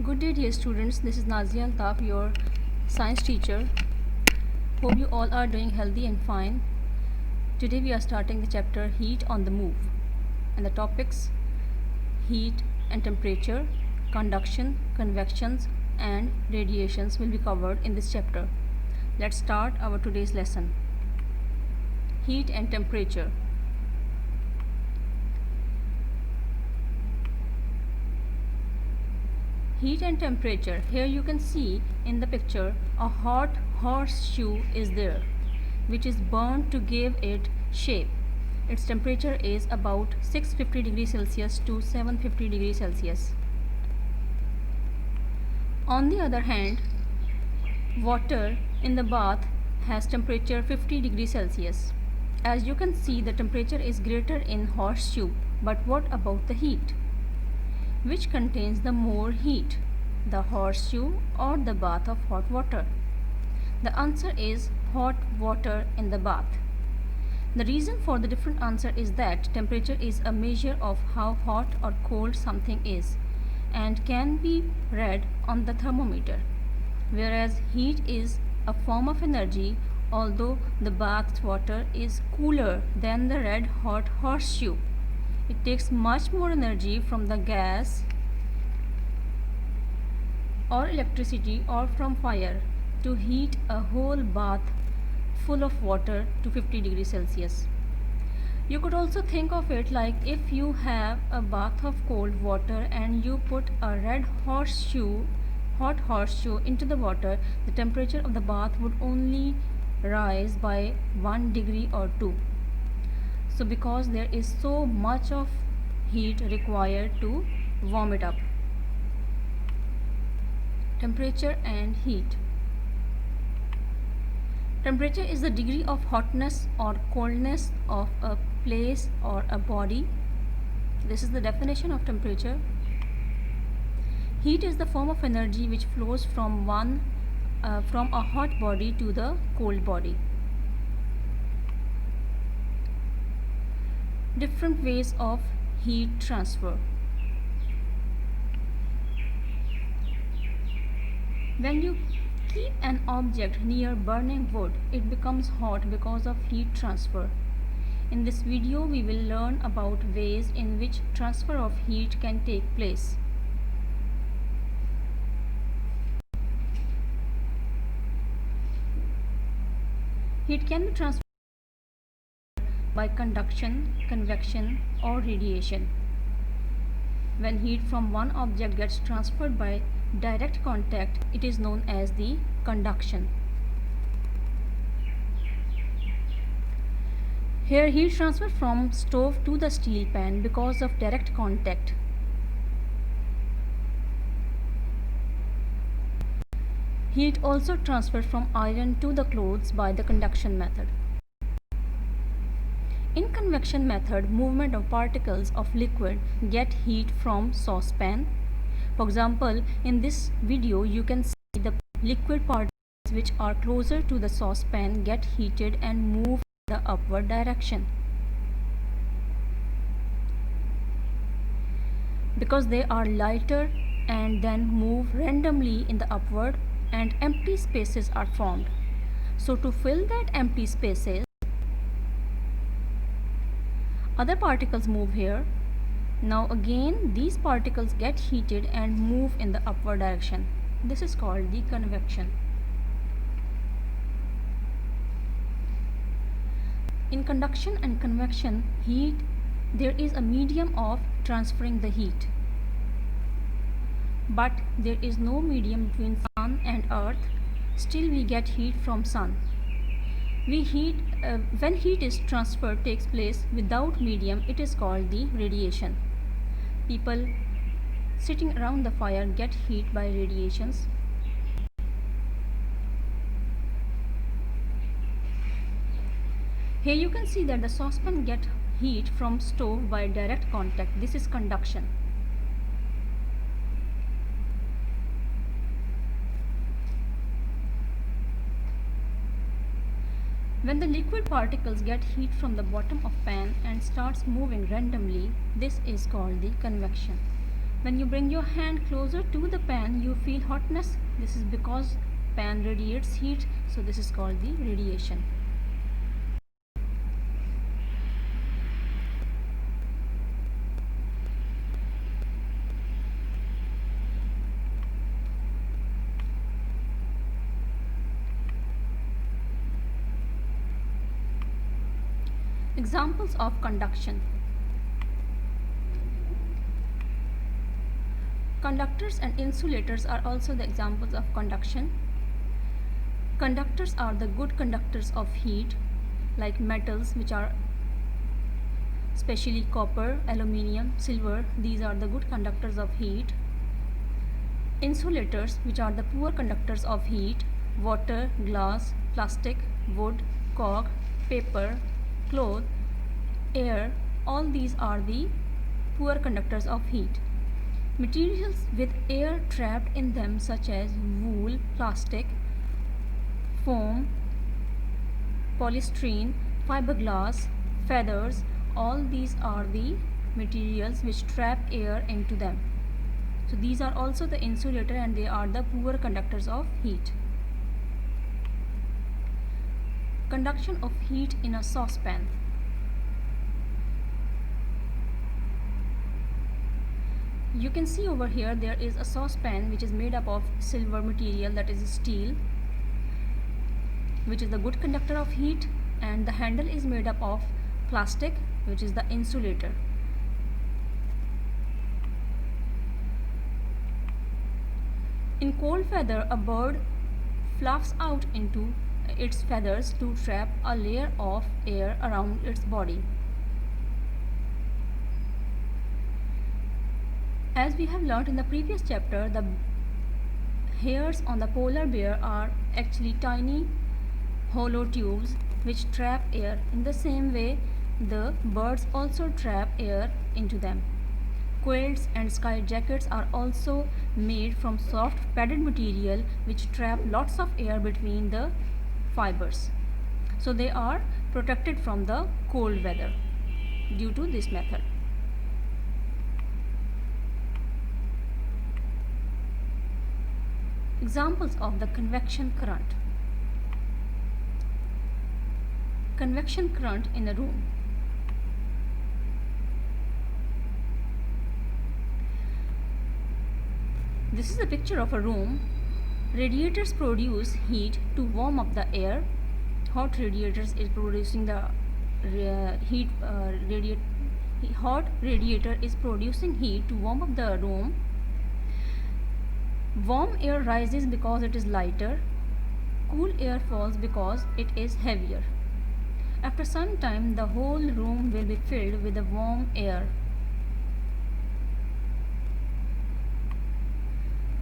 Good day, dear students. This is Nazia Altaf, your science teacher. Hope you all are doing healthy and fine. Today we are starting the chapter Heat on the Move, and the topics heat and temperature, conduction, convections, and radiations will be covered in this chapter. Let's start our today's lesson. Heat and temperature. Heat and temperature. Here you can see in the picture a hot horseshoe is there, which is burned to give it shape. Its temperature is about 650 degrees Celsius to 750 degrees Celsius. On the other hand, water in the bath has temperature 50 degrees Celsius. As you can see, the temperature is greater in horseshoe, but what about the heat? Which contains the more heat, the horseshoe or the bath of hot water? The answer is hot water in the bath. The reason for the different answer is that temperature is a measure of how hot or cold something is and can be read on the thermometer, whereas heat is a form of energy, although the bath water is cooler than the red hot horseshoe. It takes much more energy from the gas or electricity or from fire to heat a whole bath full of water to 50 degrees Celsius. You could also think of it like if you have a bath of cold water and you put a hot horseshoe into the water, the temperature of the bath would only rise by 1 degree or 2. So because there is so much of heat required to warm it up. Temperature and heat. Temperature is the degree of hotness or coldness of a place or a body. This is the definition of temperature. Heat is the form of energy which flows from a hot body to the cold body. Different ways of heat transfer. When you keep an object near burning wood, it becomes hot because of heat transfer. In this video, we will learn about ways in which transfer of heat can take place. Heat can be transferred by conduction, convection, or radiation. When heat from one object gets transferred by direct contact, it is known as the conduction. Here, heat transfer from stove to the steel pan because of direct contact. Heat also transferred from iron to the clothes by the conduction method. In convection method, movement of particles of liquid get heat from saucepan. For example, in this video you can see the liquid particles which are closer to the saucepan get heated and move in the upward direction. Because they are lighter and then move randomly in the upward, and empty spaces are formed. So to fill that empty spaces, other particles move here. Now again these particles get heated and move in the upward direction. This is called the convection. In conduction and convection, there is a medium of transferring the heat. But there is no medium between sun and earth. Still we get heat from sun. When heat is transferred takes place without medium, it is called the radiation. People sitting around the fire get heat by radiations. Here you can see that the saucepan get heat from stove by direct contact. This is conduction. When the liquid particles get heat from the bottom of pan and starts moving randomly, this is called the convection. When you bring your hand closer to the pan, you feel hotness. This is because pan radiates heat, so this is called the radiation. Examples of conduction. Conductors and insulators are also the examples of conduction. Conductors are the good conductors of heat, like metals, which are especially copper, aluminium, silver. These are the good conductors of heat. Insulators, which are the poor conductors of heat, water, glass, plastic, wood, cork, paper, cloth, air, all these are the poor conductors of heat. Materials with air trapped in them, such as wool, plastic, foam, polystyrene, fiberglass, feathers, all these are the materials which trap air into them. So these are also the insulator and they are the poor conductors of heat. Conduction of heat in a saucepan. You can see over here there is a saucepan which is made up of silver material, that is steel, which is the good conductor of heat, and the handle is made up of plastic, which is the insulator. In cold weather, a bird fluffs out into its feathers to trap a layer of air around its body. As we have learnt in the previous chapter, the hairs on the polar bear are actually tiny hollow tubes which trap air. In the same way, the birds also trap air into them. Quilts and sky jackets are also made from soft padded material which trap lots of air between the fibers. So they are protected from the cold weather due to this method. Examples of the convection current. Convection current in a room. This is a picture of a room. Radiators produce heat to warm up the air. Hot radiators is producing the hot radiator is producing heat to warm up the room. Warm air rises because it is lighter. Cool air falls because it is heavier. After some time, the whole room will be filled with the warm air.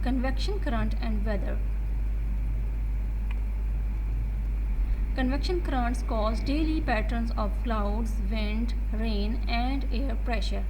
Convection current and weather. Convection currents cause daily patterns of clouds, wind, rain, and air pressure.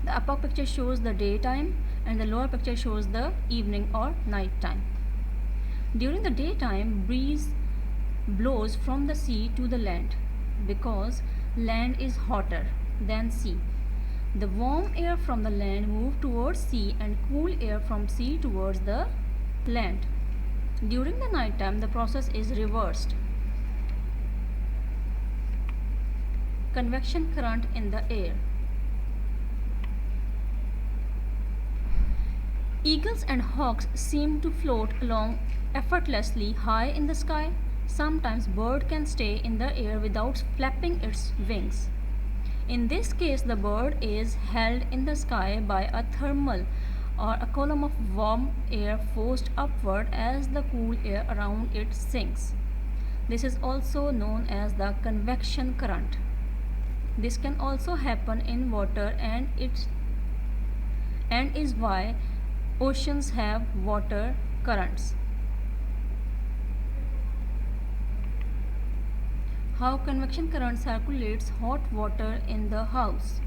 The upper picture shows the daytime and the lower picture shows the evening or night time. During the daytime, breeze blows from the sea to the land because land is hotter than sea. The warm air from the land moves towards sea and cool air from sea towards the land. During the night time, the process is reversed. Convection current in the air. Eagles and hawks seem to float along effortlessly high in the sky. Sometimes bird can stay in the air without flapping its wings. In this case, the bird is held in the sky by a thermal or a column of warm air forced upward as the cool air around it sinks. This is also known as the convection current. This can also happen in water and is why oceans have water currents. How convection current circulates hot water in the house.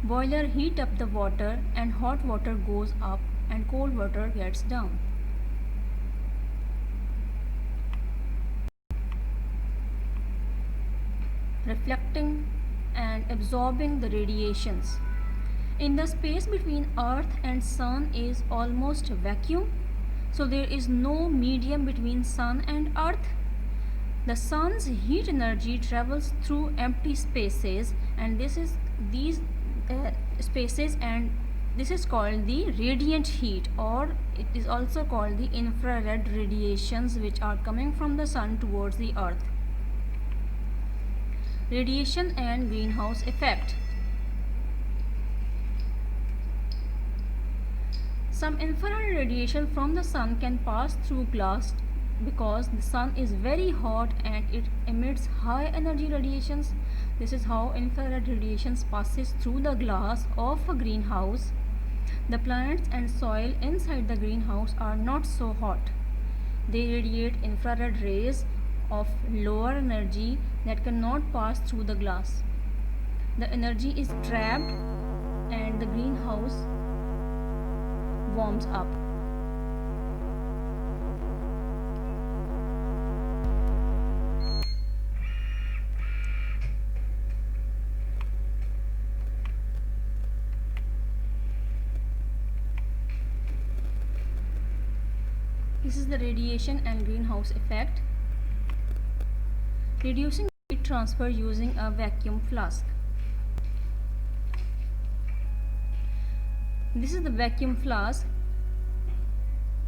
Boiler heat up the water and hot water goes up and cold water gets down. Reflecting and absorbing the radiations. In the space between Earth and Sun is almost vacuum, so there is no medium between Sun and Earth. The Sun's heat energy travels through empty spaces, and these spaces, and this is called the radiant heat, or it is also called the infrared radiations, which are coming from the Sun towards the Earth. Radiation and greenhouse effect. Some infrared radiation from the Sun can pass through glass because the Sun is very hot and it emits high energy radiations. This is how infrared radiations passes through the glass of a greenhouse. The plants and soil inside the greenhouse are not so hot. They radiate infrared rays of lower energy that cannot pass through the glass. The energy is trapped and the greenhouse warms up. This is the radiation and greenhouse effect. Reducing heat transfer using a vacuum flask. This is the vacuum flask.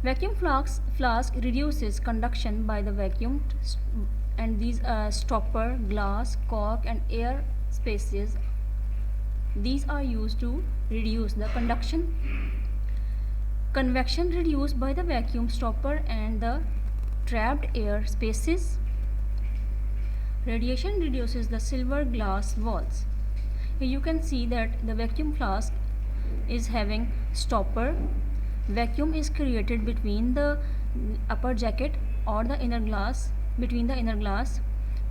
Vacuum flask reduces conduction by the vacuum, and these stopper, glass, cork and air spaces, these are used to reduce the conduction. Convection reduced by the vacuum stopper and the trapped air spaces. Radiation reduces the silver glass walls. Here you can see that the vacuum flask is having stopper. Vacuum is created between the upper jacket or the inner glass. Between the inner glass,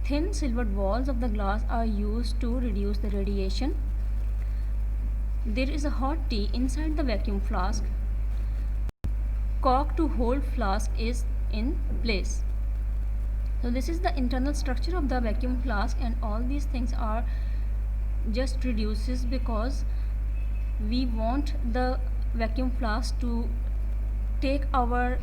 thin silvered walls of the glass are used to reduce the radiation. There is a hot tea inside the vacuum flask. Cork to hold flask is in place. So this is the internal structure of the vacuum flask, and all these things are just reduces because we want the vacuum flask to keep our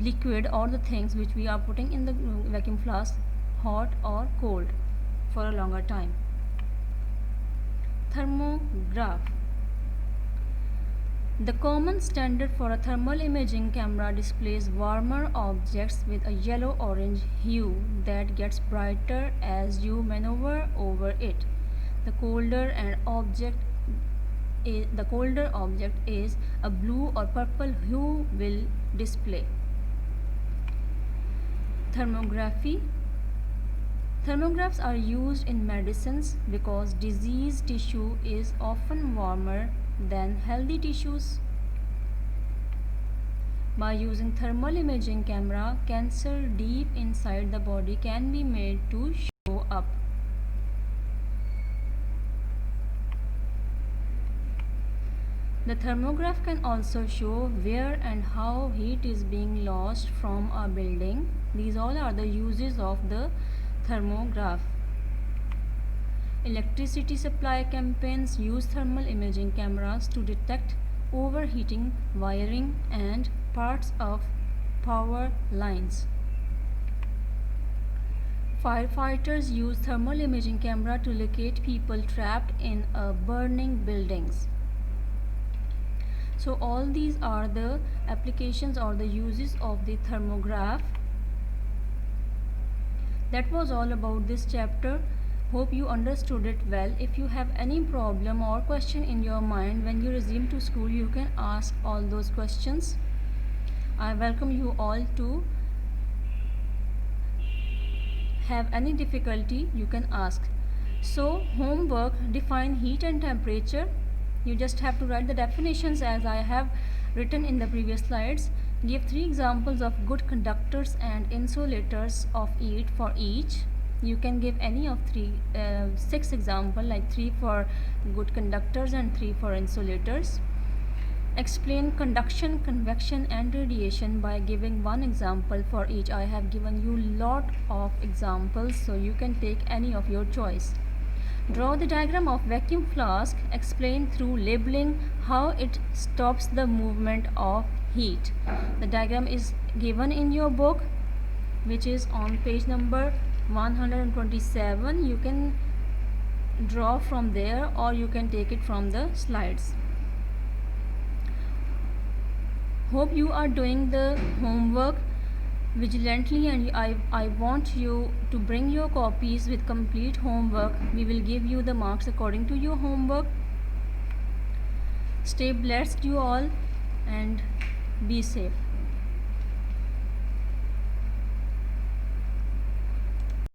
liquid or the things which we are putting in the vacuum flask hot or cold for a longer time. Thermograph. The common standard for a thermal imaging camera displays warmer objects with a yellow-orange hue that gets brighter as you maneuver over it. The colder object is a blue or purple hue will display. Thermography. Thermographs are used in medicines because diseased tissue is often warmer than healthy tissues. By using thermal imaging camera, cancer deep inside the body can be made to show up. The thermograph can also show where and how heat is being lost from a building. These all are the uses of the thermograph. Electricity supply campaigns use thermal imaging cameras to detect overheating wiring and parts of power lines. Firefighters use thermal imaging camera to locate people trapped in burning buildings. So all these are the applications or the uses of the thermograph. That was all about this chapter. Hope you understood it well. If you have any problem or question in your mind when you resume to school, you can ask all those questions. I welcome you all to have any difficulty, you can ask. So homework, define heat and temperature. You just have to write the definitions as I have written in the previous slides. Give 3 examples of good conductors and insulators of heat for each. You can give any of 6 examples, like 3 for good conductors and 3 for insulators. Explain conduction, convection and radiation by giving 1 example for each. I have given you lot of examples, so you can take any of your choice. Draw the diagram of vacuum flask. Explain through labeling how it stops the movement of heat. The diagram is given in your book, which is on page number 127. You can draw from there or you can take it from the slides. Hope you are doing the homework vigilantly, and I want you to bring your copies with complete homework. We will give you the marks according to your homework. Stay blessed you all and be safe.